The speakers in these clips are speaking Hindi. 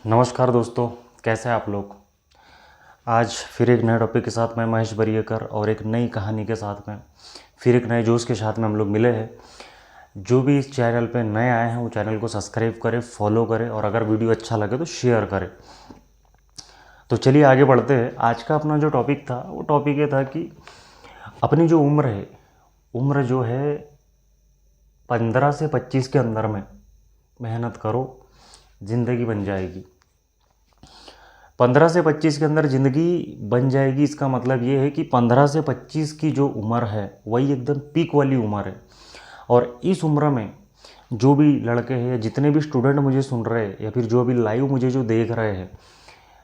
नमस्कार दोस्तों, कैसे हैं आप लोग। आज फिर एक नए टॉपिक के साथ मैं महेश बरिएकर और एक नई कहानी के साथ में फिर एक नए जोश के साथ में हम लोग मिले हैं। जो भी इस चैनल पे नए आए हैं वो चैनल को सब्सक्राइब करें, फॉलो करें और अगर वीडियो अच्छा लगे तो शेयर करें। तो चलिए आगे बढ़ते हैं। आज का अपना जो टॉपिक था वो टॉपिक ये था कि अपनी जो उम्र जो है 15 से 25 के अंदर में मेहनत करो, ज़िंदगी बन जाएगी। 15 से 25 के अंदर ज़िंदगी बन जाएगी, इसका मतलब ये है कि 15 से 25 की जो उम्र है वही एकदम पीक वाली उम्र है। और इस उम्र में जो भी लड़के हैं या जितने भी स्टूडेंट मुझे सुन रहे हैं या फिर जो भी लाइव मुझे जो देख रहे हैं,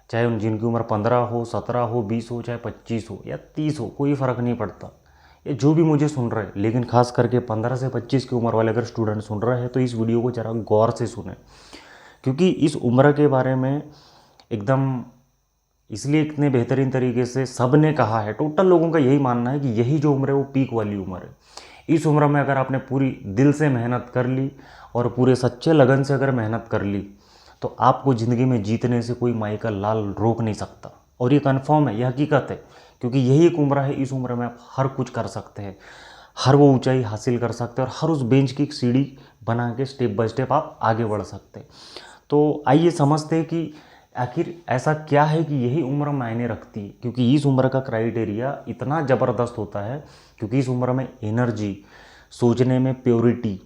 चाहे उन जिनकी उम्र 15 हो, 17 हो, 20 हो, चाहे 25 हो या 30 हो, कोई फ़र्क नहीं पड़ता। ये जो भी मुझे सुन रहे हैं, लेकिन खास करके 15 से 25 की उम्र वाले अगर स्टूडेंट सुन रहे हैं तो इस वीडियो को ज़रा गौर से सुने, क्योंकि इस उम्र के बारे में एकदम इसलिए इतने बेहतरीन तरीके से सब ने कहा है। टोटल लोगों का यही मानना है कि यही जो उम्र है वो पीक वाली उम्र है। इस उम्र में अगर आपने पूरी दिल से मेहनत कर ली और पूरे सच्चे लगन से अगर मेहनत कर ली तो आपको ज़िंदगी में जीतने से कोई माई का लाल रोक नहीं सकता। और ये कन्फर्म है, ये हकीकत है, क्योंकि यही एक उम्र है। इस उम्र में आप हर कुछ कर सकते हैं, हर वो ऊंचाई हासिल कर सकते हैं और हर उस बेंच की एक सीढ़ी बना के स्टेप बाय स्टेप आप आगे बढ़ सकते हैं। तो आइए समझते हैं कि आखिर ऐसा क्या है कि यही उम्र मायने रखती है, क्योंकि इस उम्र का क्राइटेरिया इतना ज़बरदस्त होता है। क्योंकि इस उम्र में एनर्जी, सोचने में प्योरिटी,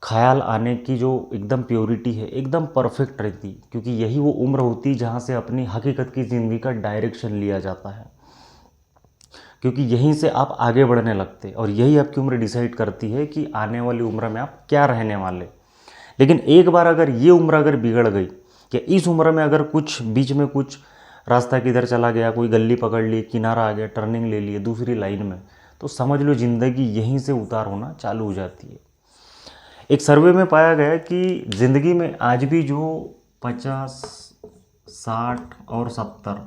ख्याल आने की जो एकदम प्योरिटी है एकदम परफेक्ट रहती, क्योंकि यही वो उम्र होती है जहाँ से अपनी हकीकत की ज़िंदगी का डायरेक्शन लिया जाता है। क्योंकि यहीं से आप आगे बढ़ने लगते और यही आपकी उम्र डिसाइड करती है कि आने वाली उम्र में आप क्या रहने वाले। लेकिन एक बार अगर ये उम्र अगर बिगड़ गई कि इस उम्र में अगर कुछ बीच में कुछ रास्ता किधर चला गया, कोई गली पकड़ ली, किनारा आ गया, टर्निंग ले लिए दूसरी लाइन में, तो समझ लो ज़िंदगी यहीं से उतार होना चालू हो जाती है। एक सर्वे में पाया गया कि ज़िंदगी में आज भी जो 50, 60 और 70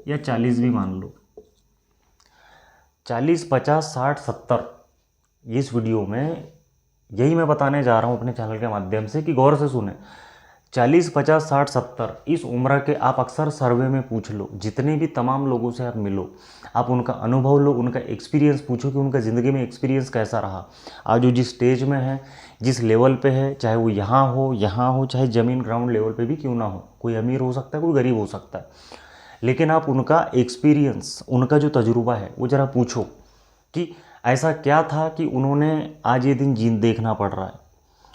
या 40 भी मान लो, 40, 50, 60, 70, इस वीडियो में यही मैं बताने जा रहा हूँ अपने चैनल के माध्यम से कि गौर से सुने। 40, 50, 60, 70 इस उम्र के आप अक्सर सर्वे में पूछ लो, जितने भी तमाम लोगों से आप मिलो, आप उनका अनुभव लो, उनका एक्सपीरियंस पूछो कि उनका ज़िंदगी में एक्सपीरियंस कैसा रहा। आज वो जिस स्टेज में है, जिस लेवल पे है, चाहे वो यहाँ हो, चाहे ज़मीन ग्राउंड लेवल पे भी क्यों ना हो, कोई अमीर हो सकता है, कोई गरीब हो सकता है, लेकिन आप उनका एक्सपीरियंस, उनका जो तजुर्बा है वो ज़रा पूछो कि ऐसा क्या था कि उन्होंने आज ये दिन जीन देखना पड़ रहा है,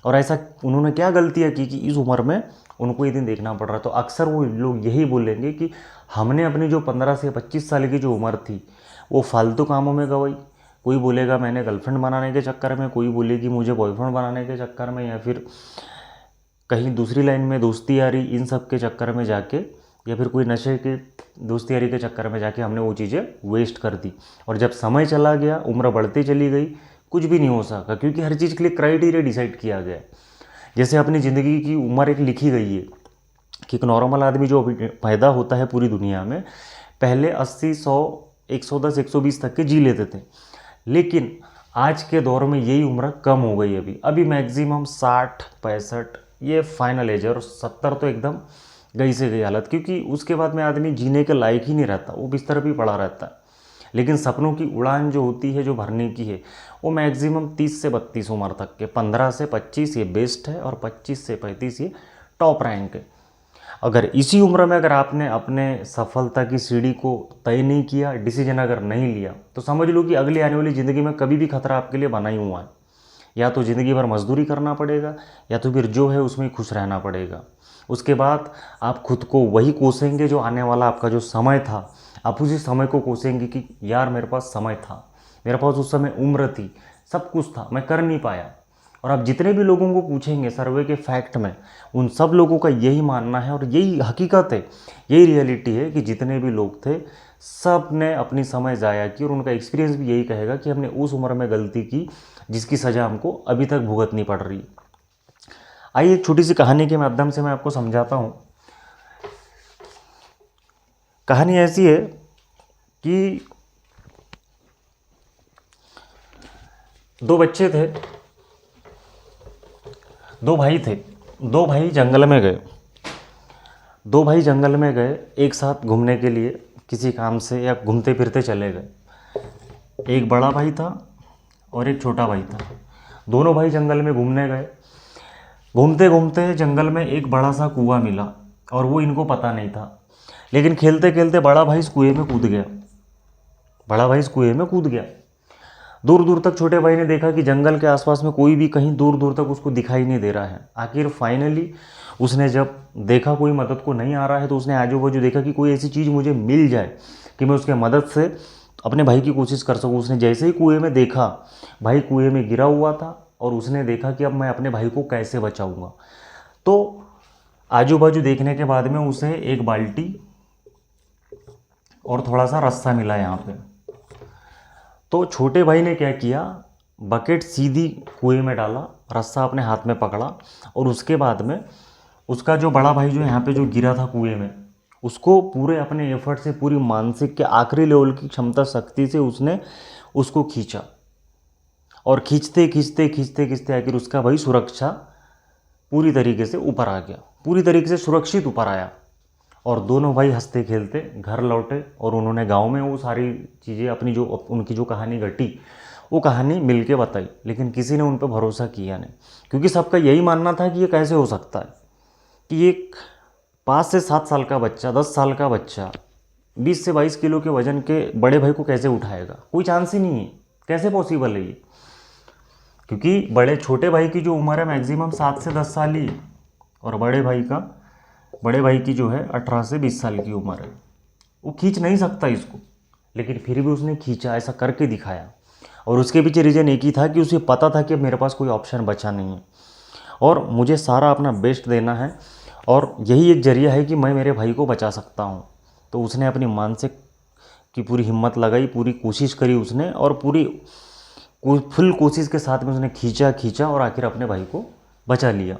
और ऐसा उन्होंने क्या गलतियाँ की कि इस उम्र में उनको ये दिन देखना पड़ रहा है। तो अक्सर वो लोग यही बोलेंगे कि हमने अपनी जो 15 से 25 साल की जो उम्र थी वो फालतू कामों में गवाई। कोई बोलेगा मैंने गर्लफ्रेंड बनाने के चक्कर में, कोई बोलेगी मुझे बॉयफ्रेंड बनाने के चक्कर में, या फिर कहीं दूसरी लाइन में दोस्ती यारी, इन सब के चक्कर में जाके, या फिर कोई नशे के दोस्ती यारी के चक्कर में जाके हमने वो चीज़ें वेस्ट कर दी। और जब समय चला गया, उम्र बढ़ती चली गई, कुछ भी नहीं हो सका, क्योंकि हर चीज़ के लिए क्राइटेरिया डिसाइड किया गया है। जैसे अपनी ज़िंदगी की उम्र एक लिखी गई है कि एक नॉर्मल आदमी जो अभी पैदा होता है पूरी दुनिया में, पहले 80, 100, 110, 120 तक के जी लेते थे। लेकिन आज के दौर में यही उम्र कम हो गई। अभी मैक्सिमम 60, 65 ये फाइनल एज है, और 70 तो एकदम गई से गई हालत, क्योंकि उसके बाद में आदमी जीने के लायक ही नहीं रहता, वो बिस्तर पर ही पड़ा रहता है। लेकिन सपनों की उड़ान जो होती है, जो भरने की है, वो मैक्सिमम 30 से 32 उम्र तक के, 15 से 25 ये बेस्ट है और 25 से 35 ये टॉप रैंक है। अगर इसी उम्र में अगर आपने अपने सफलता की सीढ़ी को तय नहीं किया, डिसीजन अगर नहीं लिया, तो समझ लो कि अगली आने वाली ज़िंदगी में कभी भी खतरा आपके लिए बना ही हुआ है। या तो ज़िंदगी भर मजदूरी करना पड़ेगा, या तो फिर जो है उसमें खुश रहना पड़ेगा। उसके बाद आप खुद को वही कोसेंगे जो आने वाला आपका जो समय था, आप उसी समय को कोसेंगे कि यार मेरे पास समय था, मेरे पास उस समय उम्र थी, सब कुछ था, मैं कर नहीं पाया। और आप जितने भी लोगों को पूछेंगे सर्वे के फैक्ट में, उन सब लोगों का यही मानना है और यही हकीकत है, यही रियलिटी है कि जितने भी लोग थे सब ने अपनी समय ज़ाया की, और उनका एक्सपीरियंस भी यही कहेगा कि हमने उस उम्र में गलती की जिसकी सज़ा हमको अभी तक भुगतनी पड़ रही है। आइए एक छोटी सी कहानी के माध्यम से मैं आपको समझाता हूँ। कहानी ऐसी है कि दो बच्चे थे, दो भाई थे। दो भाई जंगल में गए। दो भाई जंगल में गए एक साथ घूमने के लिए, किसी काम से या घूमते फिरते चले गए। एक बड़ा भाई था और एक छोटा भाई था। दोनों भाई जंगल में घूमने गए। घूमते घूमते जंगल में एक बड़ा सा कुआं मिला और वो इनको पता नहीं था। लेकिन खेलते खेलते बड़ा भाई इस कुएं में कूद गया। बड़ा भाई इस कुएं में कूद गया। दूर दूर तक छोटे भाई ने देखा कि जंगल के आसपास में कोई भी कहीं दूर दूर तक उसको दिखाई नहीं दे रहा है। आखिर फाइनली उसने जब देखा कोई मदद को नहीं आ रहा है, तो उसने आजू बाजू देखा कि कोई ऐसी चीज़ मुझे मिल जाए कि मैं उसके मदद से अपने भाई की कोशिश कर सकूँ। उसने जैसे ही कुएं में देखा, भाई कुएं में गिरा हुआ था और उसने देखा कि अब मैं अपने भाई को कैसे बचाऊँगा। तो आजू बाजू देखने के बाद में उसे एक बाल्टी और थोड़ा सा रस्सा मिला यहाँ पे। तो छोटे भाई ने क्या किया, बकेट सीधी कुएं में डाला, रस्सा अपने हाथ में पकड़ा और उसके बाद में उसका जो बड़ा भाई जो यहाँ पे जो गिरा था कुएं में, उसको पूरे अपने एफर्ट से, पूरी मानसिक के आखिरी लेवल की क्षमता शक्ति से उसने उसको खींचा। और खींचते खींचते खींचते खींचते आखिर उसका भाई सुरक्षा पूरी तरीके से ऊपर आ गया, पूरी तरीके से सुरक्षित ऊपर आया। और दोनों भाई हंसते खेलते घर लौटे और उन्होंने गांव में वो सारी चीज़ें अपनी जो उनकी जो कहानी घटी वो कहानी मिल के बताई। लेकिन किसी ने उन पर भरोसा किया नहीं, क्योंकि सबका यही मानना था कि ये कैसे हो सकता है कि एक 5 से 7 साल का बच्चा, 10 साल का बच्चा 20 से 22 किलो के वजन के बड़े भाई को कैसे उठाएगा। कोई चांस ही नहीं है, कैसे पॉसिबल है ये। क्योंकि बड़े छोटे भाई की जो उम्र है मैक्सिमम 7 से 10 साल ही, और बड़े भाई की जो है 18 से 20 साल की उम्र है। वो खींच नहीं सकता इसको, लेकिन फिर भी उसने खींचा, ऐसा करके दिखाया। और उसके पीछे रीज़न एक ही था कि उसे पता था कि अब मेरे पास कोई ऑप्शन बचा नहीं है और मुझे सारा अपना बेस्ट देना है और यही एक जरिया है कि मैं मेरे भाई को बचा सकता हूँ। तो उसने अपनी मानसिक की पूरी हिम्मत लगाई, पूरी कोशिश करी उसने, और पूरी फुल कोशिश के साथ में उसने खींचा और आखिर अपने भाई को बचा लिया।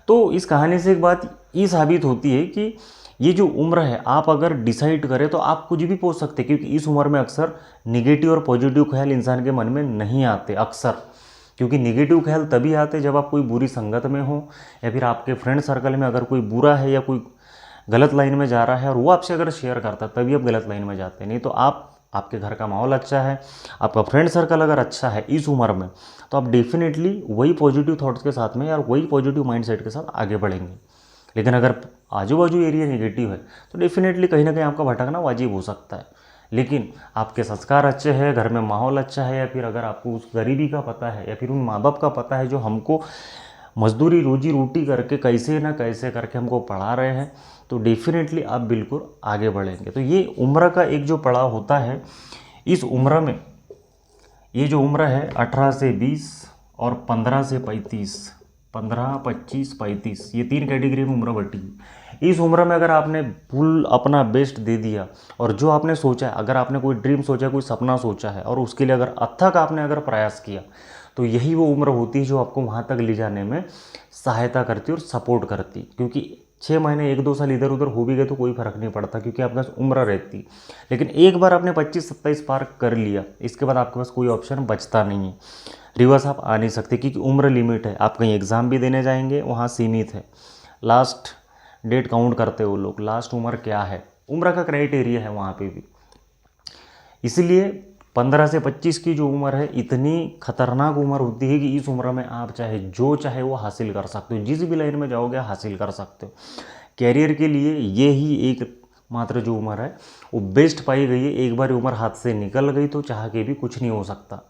तो इस कहानी से एक बात ये साबित होती है कि ये जो उम्र है, आप अगर डिसाइड करें तो आप कुछ भी पहुंच सकते हैं। क्योंकि इस उम्र में अक्सर निगेटिव और पॉजिटिव ख्याल इंसान के मन में नहीं आते अक्सर। क्योंकि निगेटिव ख्याल तभी आते जब आप कोई बुरी संगत में हो, या फिर आपके फ्रेंड सर्कल में अगर कोई बुरा है या कोई गलत लाइन में जा रहा है और वो आपसे अगर शेयर करता है, तभी आप गलत लाइन में जाते हैं। नहीं तो आपके घर का माहौल अच्छा है, आपका फ्रेंड सर्कल अगर अच्छा है इस उम्र में, तो आप डेफिनेटली वही पॉजिटिव थॉट्स के साथ में या वही पॉजिटिव माइंडसेट के साथ आगे बढ़ेंगे। लेकिन अगर आजू बाजू एरिया नेगेटिव है तो डेफिनेटली कहीं ना कहीं आपका भटकना वाजिब हो सकता है। लेकिन आपके संस्कार अच्छे हैं, घर में माहौल अच्छा है, या फिर अगर आपको उस गरीबी का पता है या फिर उन माँ बाप का पता है जो हमको मजदूरी रोजी रोटी करके कैसे ना कैसे करके हमको पढ़ा रहे हैं, तो डेफिनेटली आप बिल्कुल आगे बढ़ेंगे। तो ये उम्र का एक जो पड़ाव होता है, इस उम्र में ये जो उम्र है 18 से 20 और 15 से 35, 15, 25, 35, ये 3 कैटेगरी में उम्र बटी है। इस उम्र में अगर आपने फुल अपना बेस्ट दे दिया और जो आपने सोचा है, अगर आपने कोई ड्रीम सोचा, कोई सपना सोचा है और उसके लिए अगर अथक आपने अगर प्रयास किया, तो यही वो उम्र होती है जो आपको वहाँ तक ले जाने में सहायता करती और सपोर्ट करती। क्योंकि 6 महीने 1-2 साल इधर उधर हो भी गए तो कोई फ़र्क नहीं पड़ता, क्योंकि आपके पास उम्र रहती। लेकिन एक बार आपने 25-27 पार कर लिया, इसके बाद आपके पास कोई ऑप्शन बचता नहीं है, रिवर्स आप आ नहीं सकते, क्योंकि उम्र लिमिट है। आप कहीं एग्ज़ाम भी देने जाएंगे, वहाँ सीमित है, लास्ट डेट काउंट करते हो लोग, लास्ट उम्र क्या है, उम्र का क्राइटेरिया है वहाँ पे भी। इसलिए 15 से 25 की जो उम्र है, इतनी खतरनाक उम्र होती है कि इस उम्र में आप चाहे जो चाहे वो हासिल कर सकते हो, जिस भी लाइन में जाओगे हासिल कर सकते हो। कैरियर के लिए ये ही एक मात्र जो उम्र है वो बेस्ट पाई गई है। एक बार उम्र हाथ से निकल गई तो चाह के भी कुछ नहीं हो सकता।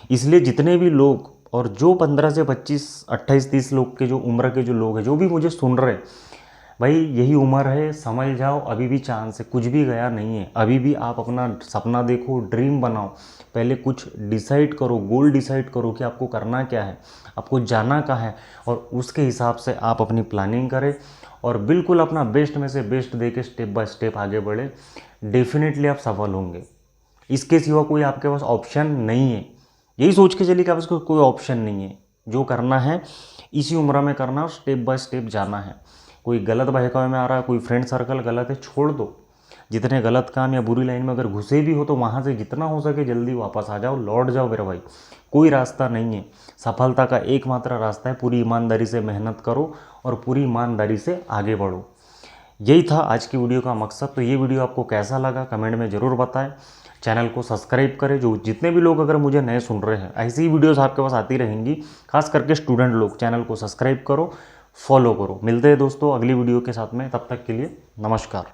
इसलिए जितने भी लोग, और जो 15 से 25, 28, 30 लोग के जो उम्र के जो लोग हैं, जो भी मुझे सुन रहे, भाई यही उम्र है, समझ जाओ, अभी भी चांस है, कुछ भी गया नहीं है। अभी भी आप अपना सपना देखो, ड्रीम बनाओ, पहले कुछ डिसाइड करो, गोल डिसाइड करो कि आपको करना क्या है, आपको जाना कहाँ है, और उसके हिसाब से आप अपनी प्लानिंग करें और बिल्कुल अपना बेस्ट में से बेस्ट दे के स्टेप बाय स्टेप आगे बढ़े। डेफिनेटली आप सफल होंगे। इसके सिवा कोई आपके पास ऑप्शन नहीं है। यही सोच के चलिए कि आपके पास कोई ऑप्शन नहीं है। जो करना है इसी उम्र में करना और स्टेप बाय स्टेप जाना है। कोई गलत बहकावे में आ रहा है, कोई फ्रेंड सर्कल गलत है, छोड़ दो। जितने गलत काम या बुरी लाइन में अगर घुसे भी हो तो वहाँ से जितना हो सके जल्दी वापस आ जाओ, लौट जाओ मेरे भाई। कोई रास्ता नहीं है, सफलता का एकमात्र रास्ता है पूरी ईमानदारी से मेहनत करो और पूरी ईमानदारी से आगे बढ़ो। यही था आज की वीडियो का मकसद। तो ये वीडियो आपको कैसा लगा कमेंट में ज़रूर बताएं। चैनल को सब्सक्राइब करें। जो जितने भी लोग अगर मुझे नए सुन रहे हैं, ऐसी ही वीडियोस आपके पास आती रहेंगी, खास करके स्टूडेंट लोग। चैनल को सब्सक्राइब करो, फॉलो करो। मिलते हैं दोस्तों अगली वीडियो के साथ में, तब तक के लिए नमस्कार।